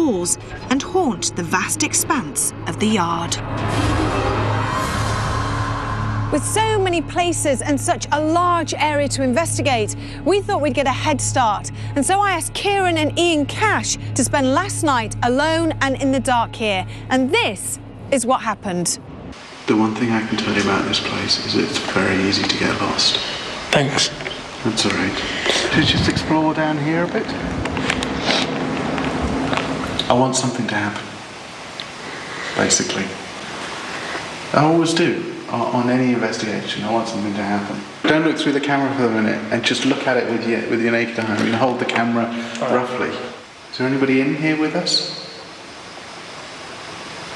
walls and haunt the vast expanse of the yard. With so many places and such a large area to investigate, we thought we'd get a head start. And so I asked Kieran and Ian Cash to spend last night alone and in the dark here. And this is what happened. The one thing I can tell you about this place is it's very easy to get lost. Thanks. That's all right. Should we just explore down here a bit? I want something to happen, basically. I always do. On any investigation, I want something to happen. Don't look through the camera for a minute and just look at it with your naked eye. I mean, hold the camera roughly. Is there anybody in here with us?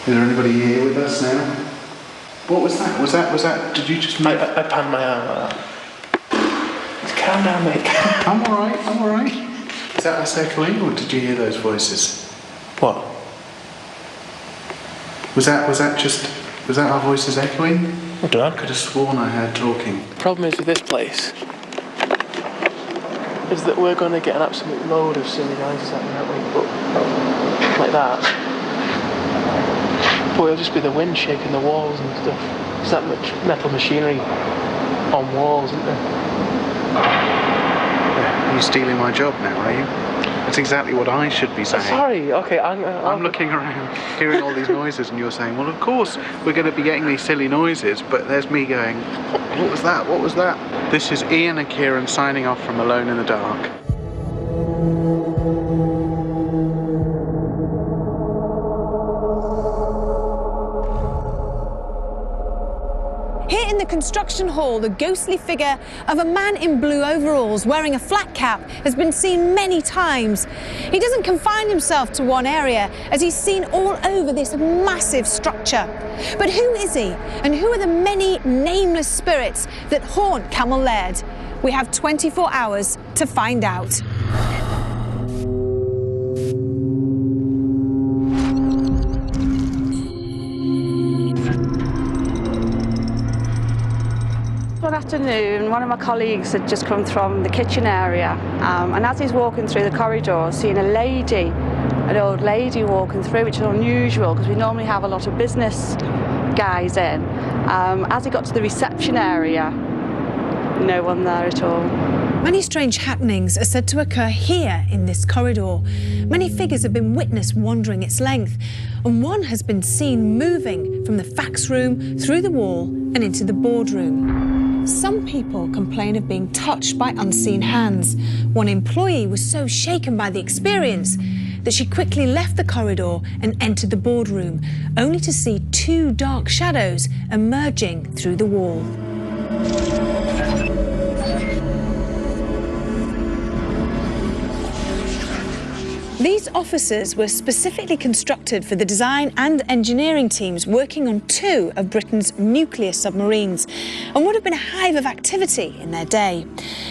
Is there anybody here with us now? What was that? Was that? Did you just move? I panned my arm like that. Just calm down, mate. I'm all right. Is that us echoing, or did you hear those voices? What? Was that our voices echoing? I don't know. I could have sworn I heard talking. The problem is with this place is that we're going to get an absolute load of silly noises out there, aren't we? But like that. But it'll just be the wind shaking the walls and stuff. There's that much metal machinery on walls, isn't there? Yeah, you're stealing my job now, are you? That's exactly what I should be saying. Sorry, okay, I'm looking around, hearing all these noises, and you're saying, well, of course, we're going to be getting these silly noises, but there's me going, what was that? What was that? This is Ian and Kieran signing off from Alone in the Dark. Here in the construction hall, the ghostly figure of a man in blue overalls wearing a flat cap has been seen many times. He doesn't confine himself to one area, as he's seen all over this massive structure. But who is he, and who are the many nameless spirits that haunt Cammell Laird? We have 24 hours to find out. One afternoon, one of my colleagues had just come from the kitchen area, and as he's walking through the corridor, seeing an old lady walking through, which is unusual because we normally have a lot of business guys in. As he got to the reception area, no one there at all. Many strange happenings are said to occur here in this corridor. Many figures have been witnessed wandering its length, and one has been seen moving from the fax room through the wall and into the boardroom. Some people complain of being touched by unseen hands. One employee was so shaken by the experience that she quickly left the corridor and entered the boardroom, only to see two dark shadows emerging through the wall. These officers were specifically constructed for the design and engineering teams working on 2 of Britain's nuclear submarines, and would have been a hive of activity in their day.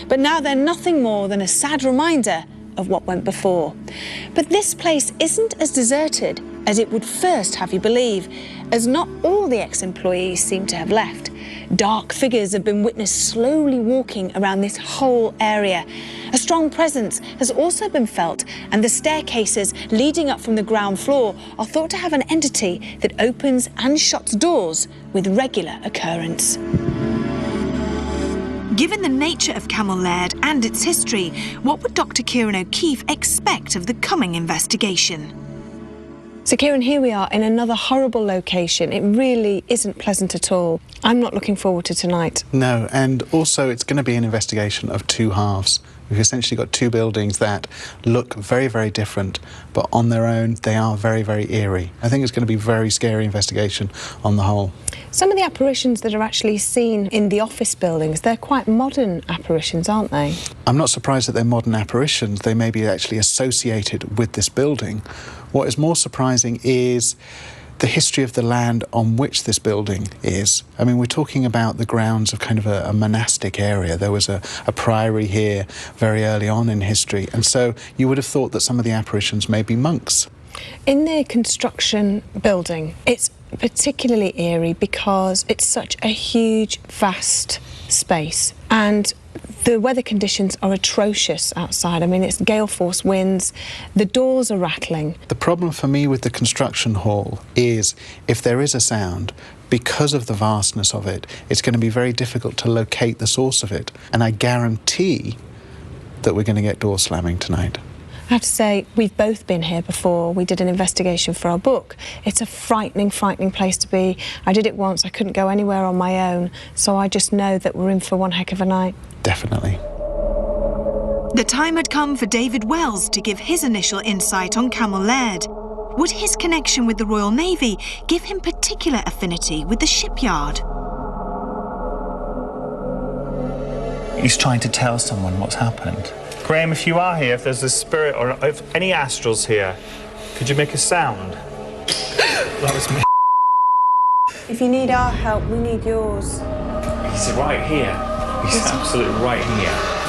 But now they're nothing more than a sad reminder of what went before. But this place isn't as deserted as it would first have you believe, as not all the ex-employees seem to have left. Dark figures have been witnessed slowly walking around this whole area. A strong presence has also been felt, and the staircases leading up from the ground floor are thought to have an entity that opens and shuts doors with regular occurrence. Given the nature of Cammell Laird and its history, what would Dr. Kieran O'Keefe expect of the coming investigation? So Kieran, here we are in another horrible location. It really isn't pleasant at all. I'm not looking forward to tonight. No, and also it's going to be an investigation of 2 halves. We've essentially got 2 buildings that look very, very different, but on their own, they are very, very eerie. I think it's going to be a very scary investigation on the whole. Some of the apparitions that are actually seen in the office buildings, they're quite modern apparitions, aren't they? I'm not surprised that they're modern apparitions. They may be actually associated with this building. What is more surprising is the history of the land on which this building is. I mean, we're talking about the grounds of kind of a monastic area. There was a priory here very early on in history, and so you would have thought that some of the apparitions may be monks. In the construction building, it's particularly eerie because it's such a huge, vast space, and The weather conditions are atrocious outside. I mean, it's gale force winds, the doors are rattling. The problem for me with the construction hall is if there is a sound, because of the vastness of it, it's going to be very difficult to locate the source of it. And I guarantee that we're going to get door slamming tonight. I have to say, we've both been here before. We did an investigation for our book. It's a frightening, frightening place to be. I did it once, I couldn't go anywhere on my own, so I just know that we're in for one heck of a night. Definitely. The time had come for David Wells to give his initial insight on Cammell Laird. Would his connection with the Royal Navy give him particular affinity with the shipyard? He's trying to tell someone what's happened. Graham, if you are here, if there's a spirit or if any astrals here, could you make a sound? That was me. If you need our help, we need yours. He's right here. He's absolutely right here.